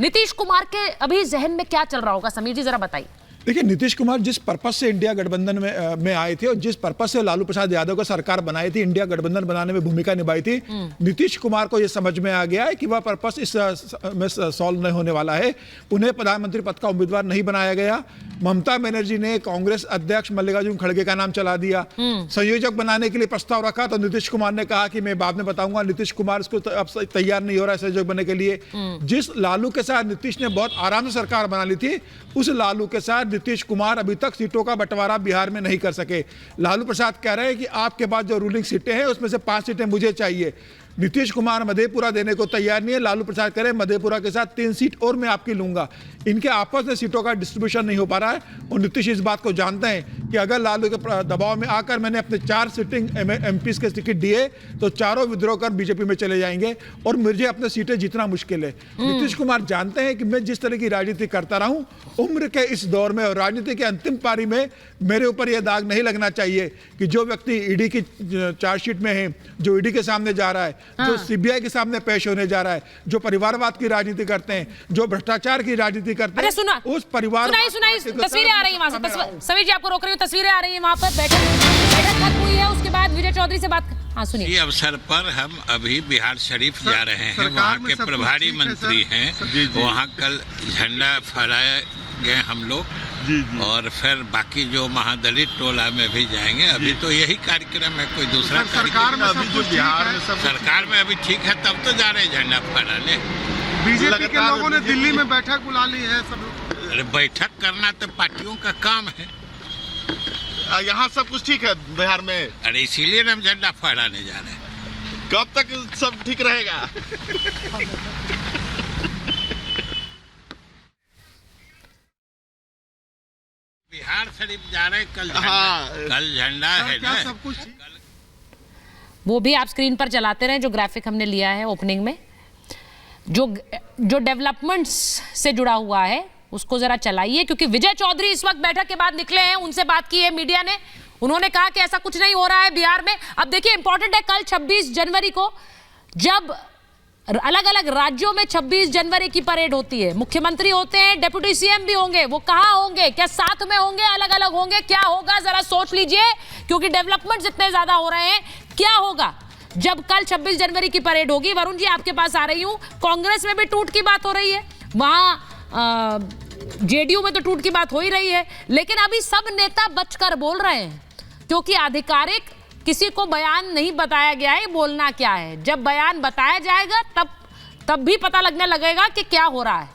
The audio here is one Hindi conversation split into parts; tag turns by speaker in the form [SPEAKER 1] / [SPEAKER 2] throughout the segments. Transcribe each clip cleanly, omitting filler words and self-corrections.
[SPEAKER 1] नीतीश कुमार के अभी जहन में क्या चल रहा होगा, समीर जी जरा बताइए।
[SPEAKER 2] देखिए, नीतीश कुमार जिस पर्पस से इंडिया गठबंधन में आए थे और जिस पर्पस से लालू प्रसाद यादव को सरकार बनाई थी, इंडिया गठबंधन बनाने में भूमिका निभाई थी, नीतीश कुमार को यह समझ में आ गया है कि वह पर्पस इस में सॉल्व नहीं होने वाला है। उन्हें प्रधानमंत्री पद का उम्मीदवार नहीं बनाया गया। ममता बनर्जी ने कांग्रेस अध्यक्ष मल्लिकार्जुन खड़गे का नाम चला दिया। संयोजक बनाने के लिए प्रस्ताव रखा तो नीतीश कुमार ने कहा कि मैं बाद में बताऊंगा। नीतीश कुमार इसको अब तैयार नहीं हो रहा है संयोजक बनने के लिए। जिस लालू के साथ नीतीश ने बहुत आराम से सरकार बना ली थी, उस लालू के साथ नीतीश कुमार अभी तक सीटों का बंटवारा बिहार में नहीं कर सके। लालू प्रसाद कह रहे हैं कि आपके पास जो रूलिंग सीटें हैं उसमें से 5 सीटें मुझे चाहिए। नीतीश कुमार मधेपुरा देने को तैयार नहीं है। लालू प्रसाद कह रहे हैं मधेपुरा के साथ 3 सीट और मैं आपकी लूंगा। इनके आपस में सीटों का डिस्ट्रीब्यूशन नहीं हो पा रहा है और नीतीश इस बात को जानते हैं कि अगर लालू के दबाव में आकर मैंने अपने 4 सिटिंग एमपीज के टिकट दिए तो चारों विद्रोह कर बीजेपी में चले जाएंगे और मुझे अपने सीटें जीतना मुश्किल है। नीतीश कुमार जानते हैं कि मैं जिस तरह की राजनीति करता रहा हूं, उम्र के इस दौर में और राजनीति के अंतिम पारी में मेरे ऊपर यह दाग नहीं लगना चाहिए कि जो व्यक्ति ईडी की चार्जशीट में है, जो ईडी के सामने जा रहा है, जो सीबीआई के सामने पेश होने जा रहा है, जो परिवारवाद की राजनीति करते हैं, जो भ्रष्टाचार की राजनीति करते हैं, उस परिवार
[SPEAKER 1] तस्वीरें आ रही है वहां से। समीर जी आपको रोक रही हूँ, तस्वीरें आ रही है वहां पर। बैठक खत्म हुई है, उसके बाद विजय चौधरी से बात। हाँ सुनिए।
[SPEAKER 3] इस अवसर पर हम अभी बिहार शरीफ जा रहे हैं। वहाँ के प्रभारी मंत्री हैं, वहाँ कल झंडा फहराए गए हम लोग और फिर बाकी जो महादलित टोला में भी जाएंगे। अभी तो यही कार्यक्रम है, कोई दूसरा
[SPEAKER 4] सरकार में अभी जो बिहार में
[SPEAKER 3] सरकार में अभी ठीक है, तब तो जा रहे हैं झंडा फहराने।
[SPEAKER 4] बीजेपी के लोगों ने दिल्ली में बैठक बुला ली है सब लोग।
[SPEAKER 3] अरे बैठक करना तो पार्टियों का काम है।
[SPEAKER 4] यहाँ सब कुछ ठीक है बिहार में।
[SPEAKER 3] अरे इसीलिए हम झंडा फहराने जा रहे हैं।
[SPEAKER 4] कब तक सब ठीक रहेगा?
[SPEAKER 3] बिहार शरीफ जा रहे हैं कल। कल झंडा है ना
[SPEAKER 4] सब कुछ।
[SPEAKER 1] वो भी आप स्क्रीन पर चलाते रहे, जो ग्राफिक हमने लिया है ओपनिंग में, जो डेवलपमेंट्स से जुड़ा हुआ है उसको जरा चलाइए, क्योंकि विजय चौधरी इस वक्त बैठक के बाद निकले हैं, उनसे बात की है मीडिया ने। उन्होंने कहा कि ऐसा कुछ नहीं हो रहा है बिहार में। अब देखिए इंपॉर्टेंट है, कल 26 जनवरी को जब अलग अलग राज्यों में 26 जनवरी की परेड होती है, मुख्यमंत्री होते हैं, डिप्टी सीएम भी होंगे, वो कहां होंगे, क्या साथ में होंगे, अलग अलग होंगे, क्या होगा जरा सोच लीजिए, क्योंकि डेवलपमेंट इतने ज्यादा हो रहे हैं। क्या होगा जब कल 26 जनवरी की परेड होगी? वरुण जी आपके पास आ रही हूं। कांग्रेस में भी टूट की बात हो रही है, वहां जेडीयू में तो टूट की बात हो ही रही है, लेकिन अभी सब नेता बचकर बोल रहे हैं, क्योंकि आधिकारिक किसी को बयान नहीं बताया गया है बोलना क्या है। जब बयान बताया जाएगा तब भी पता लगने लगेगा कि क्या हो रहा है।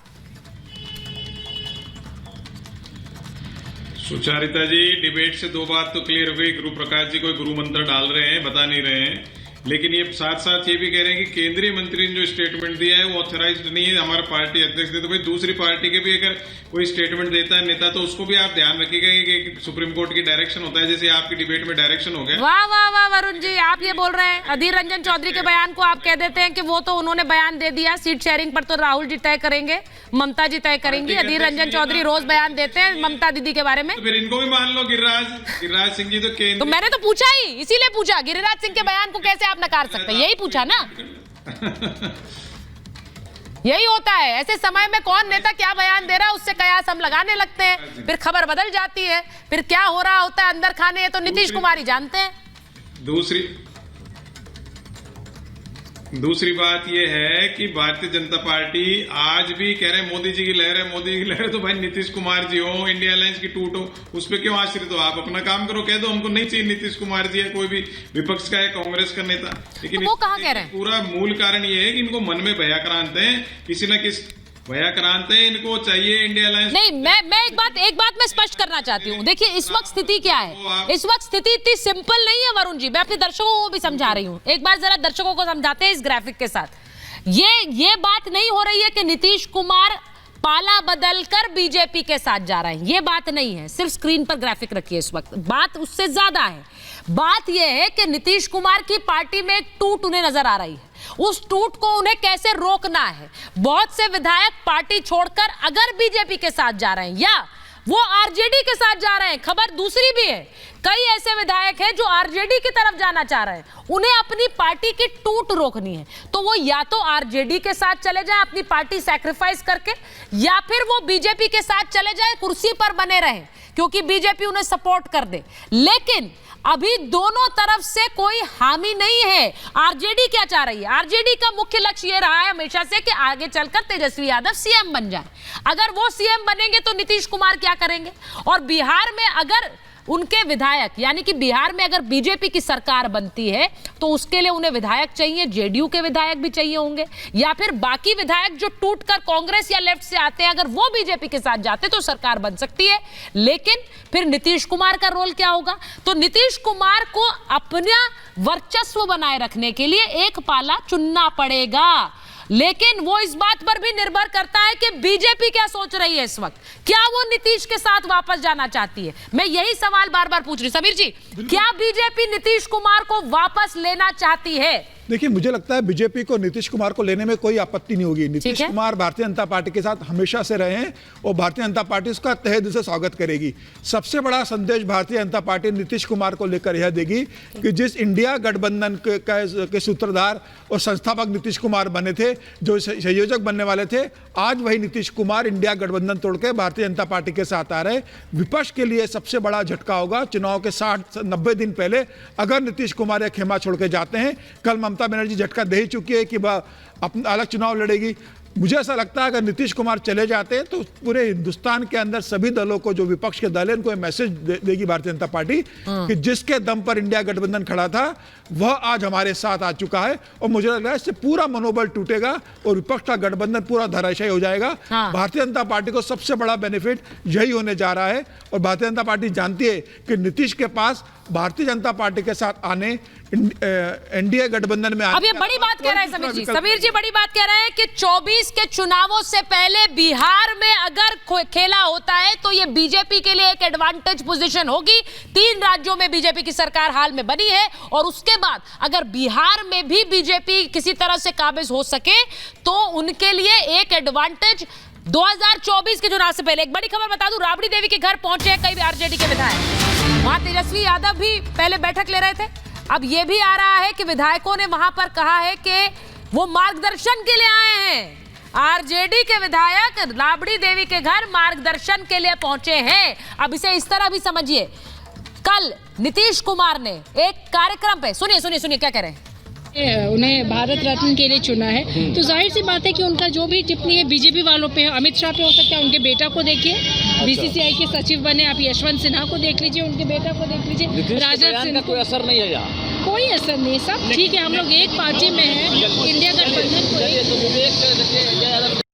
[SPEAKER 5] सुचारिता जी, डिबेट से 2 बात तो क्लियर हो गई। गुरु प्रकाश जी कोई गुरु मंत्र डाल रहे हैं, बता नहीं रहे हैं, लेकिन ये साथ साथ ये भी कह रहे हैं कि केंद्रीय मंत्री ने जो स्टेटमेंट दिया है वो ऑथराइज्ड नहीं है, हमारा पार्टी अध्यक्ष ने। तो भाई दूसरी पार्टी के भी अगर कोई स्टेटमेंट देता है नेता, तो उसको भी आप ध्यान रखिएगा कि सुप्रीम कोर्ट की डायरेक्शन होता है, जैसे आपकी डिबेट में डायरेक्शन हो गया।
[SPEAKER 1] वाह वाह वाह वरुण जी, आप ये बोल रहे हैं अधीर रंजन चौधरी के बयान को आप कह देते हैं कि वो तो उन्होंने बयान दे दिया, सीट शेयरिंग पर तो राहुल जी तय करेंगे, ममता जी तय करेंगी। अधीर रंजन चौधरी रोज बयान देते हैं ममता दीदी के बारे में,
[SPEAKER 5] तो फिर इनको भी मान लो। गिरिराज सिंह जी तो
[SPEAKER 1] मैंने तो पूछा ही, इसीलिए पूछा, गिरिराज सिंह के बयान को कैसे आप नकार सकते हैं, यही पूछा ना। यही होता है, ऐसे समय में कौन नेता क्या बयान दे रहा है उससे कयास हम लगाने लगते हैं, फिर खबर बदल जाती है, फिर क्या हो रहा होता है अंदर खाने, ये तो नीतीश कुमार ही जानते हैं।
[SPEAKER 5] दूसरी बात यह है कि भारतीय जनता पार्टी आज भी कह रहे हैं मोदी जी की लहर है, मोदी जी की लहर है। तो भाई नीतीश कुमार जी हो, इंडिया अलायंस की टूट हो, उस पर क्यों आश्रित हो? आप अपना काम करो, कह दो हमको नहीं चाहिए नीतीश कुमार जी है, कोई भी विपक्ष का है, कांग्रेस का नेता। लेकिन
[SPEAKER 1] तो वो कहाँ कह रहे हैं?
[SPEAKER 5] पूरा मूल कारण ये है कि इनको मन में भयाक्रांत है, किसी न किसी भयाक्रांत है, इनको चाहिए इंडिया अलायंस।
[SPEAKER 1] नहीं, मैं एक बात मैं स्पष्ट करना चाहती हूँ। देखिए इस वक्त स्थिति क्या है, इस वक्त स्थिति इतनी सिंपल नहीं है वरुण जी, मैं अपने दर्शकों को भी समझा रही हूँ। एक बार जरा दर्शकों को समझाते हैं इस ग्राफिक के साथ। ये बात नहीं हो रही है कि नीतीश कुमार पाला बदलकर बीजेपी के साथ जा रहे हैं, ये बात नहीं है। सिर्फ स्क्रीन पर ग्राफिक रखिए, इस वक्त बात उससे ज्यादा है। बात यह है कि नीतीश कुमार की पार्टी में एक टूट उन्हें नजर आ रही है, उस टूट को उन्हें कैसे रोकना है। बहुत से विधायक पार्टी छोड़कर अगर बीजेपी के साथ जा रहे हैं या वो आरजेडी के साथ जा रहे हैं। खबर दूसरी भी है, कई ऐसे विधायक हैं जो आरजेडी की तरफ जाना चाह रहे हैं, उन्हें अपनी पार्टी की टूट रोकनी है, तो वो या तो आरजेडी के साथ चले जाएं अपनी पार्टी सैक्रिफाइस करके, या फिर वो बीजेपी के साथ चले जाएं, कुर्सी पर बने रहें क्योंकि बीजेपी उन्हें सपोर्ट कर दे। लेकिन अभी दोनों तरफ से कोई हामी नहीं है। आरजेडी क्या चाह रही है? आरजेडी का मुख्य लक्ष्य यह रहा है हमेशा से कि आगे चलकर तेजस्वी यादव सीएम बन जाए। अगर वो सीएम बनेंगे तो नीतीश कुमार क्या करेंगे? और बिहार में अगर उनके विधायक, यानी कि बिहार में अगर बीजेपी की सरकार बनती है तो उसके लिए उन्हें विधायक चाहिए, जेडीयू के विधायक भी चाहिए होंगे, या फिर बाकी विधायक जो टूटकर कांग्रेस या लेफ्ट से आते हैं, अगर वो बीजेपी के साथ जाते तो सरकार बन सकती है। लेकिन फिर नीतीश कुमार का रोल क्या होगा? तो नीतीश कुमार को अपना वर्चस्व बनाए रखने के लिए एक पाला चुनना पड़ेगा। लेकिन वो इस बात पर भी निर्भर करता है कि बीजेपी क्या सोच रही है इस वक्त। क्या वो नीतीश के साथ वापस जाना चाहती है? मैं यही सवाल बार बार पूछ रही हूं। समीर जी, क्या बीजेपी नीतीश कुमार को वापस लेना चाहती है?
[SPEAKER 2] देखिए, मुझे लगता है बीजेपी को नीतीश कुमार को लेने में कोई आपत्ति नहीं होगी। नीतीश कुमार भारतीय जनता पार्टी के साथ हमेशा से रहे हैं और भारतीय जनता पार्टी उसका तहे दिल से स्वागत करेगी। सबसे बड़ा संदेश भारतीय जनता पार्टी नीतीश कुमार को लेकर यह देगी कि जिस इंडिया गठबंधन के सूत्रधार और संस्थापक नीतीश कुमार बने थे, जो संयोजक बनने वाले थे, आज वही नीतीश कुमार इंडिया गठबंधन तोड़ के भारतीय जनता पार्टी के साथ आ रहे। विपक्ष के लिए सबसे बड़ा झटका होगा। चुनाव के 60-90 दिन पहले अगर नीतीश कुमार यह खेमा छोड़ के जाते हैं, कल ममता बनर्जी झटका दे ही चुकी है कि वह अपना अलग चुनाव लड़ेगी। मुझे ऐसा लगता है अगर नीतीश कुमार चले जाते हैं तो पूरे हिंदुस्तान के अंदर सभी दलों को, जो विपक्ष के दल है, उनको मैसेज देगी भारतीय जनता पार्टी कि जिसके दम पर इंडिया गठबंधन खड़ा था वह आज हमारे साथ आ चुका है। और मुझे लग रहा है इससे पूरा मनोबल टूटेगा और विपक्ष का गठबंधन पूरा धराशायी हो जाएगा। भारतीय जनता पार्टी को सबसे बड़ा बेनिफिट यही होने जा रहा है। और भारतीय जनता पार्टी जानती है कि नीतीश के पास भारतीय जनता पार्टी के साथ आने, एनडीए गठबंधन में
[SPEAKER 1] अब ये बड़ी बात कह रहे हैं समीर जी। समीर जी बड़ी बात कह रहे हैं कि 24 के चुनावों से पहले बिहार में अगर खेला होता है तो ये बीजेपी के लिए एक एडवांटेज पोजीशन होगी। 3 राज्यों में बीजेपी की सरकार हाल में बनी है और उसके बाद अगर बिहार में भी बीजेपी किसी तरह से काबिज हो सके तो उनके लिए एक एडवांटेज 2024 के चुनाव से पहले। एक बड़ी खबर बता दूं, राबड़ी देवी के घर पहुंचे कई आरजेडी के विधायक। वहां तेजस्वी यादव भी पहले बैठक ले रहे थे। अब यह भी आ रहा है कि विधायकों ने वहां पर कहा है कि वो मार्गदर्शन के लिए आए हैं। आरजेडी के विधायक राबड़ी देवी के घर मार्गदर्शन के लिए पहुंचे हैं। अब इसे इस तरह भी समझिए, कल नीतीश कुमार ने एक कार्यक्रम पे, सुनिए क्या कह रहे हैं।
[SPEAKER 6] उन्हें भारत रत्न के लिए चुना है तो जाहिर सी बात है कि उनका जो भी टिप्पणी है बीजेपी वालों पे, अमित शाह पे हो सकता है, उनके बेटा को देखिए, बीसीसीआई के सचिव बने, आप यशवंत सिन्हा को देख लीजिए, उनके बेटा को देख लीजिए, राजनाथ सिंह। कोई असर नहीं है यहाँ, कोई असर नहीं, सब ठीक है। हम लोग एक पार्टी में हैं, इंडिया गठबंधन को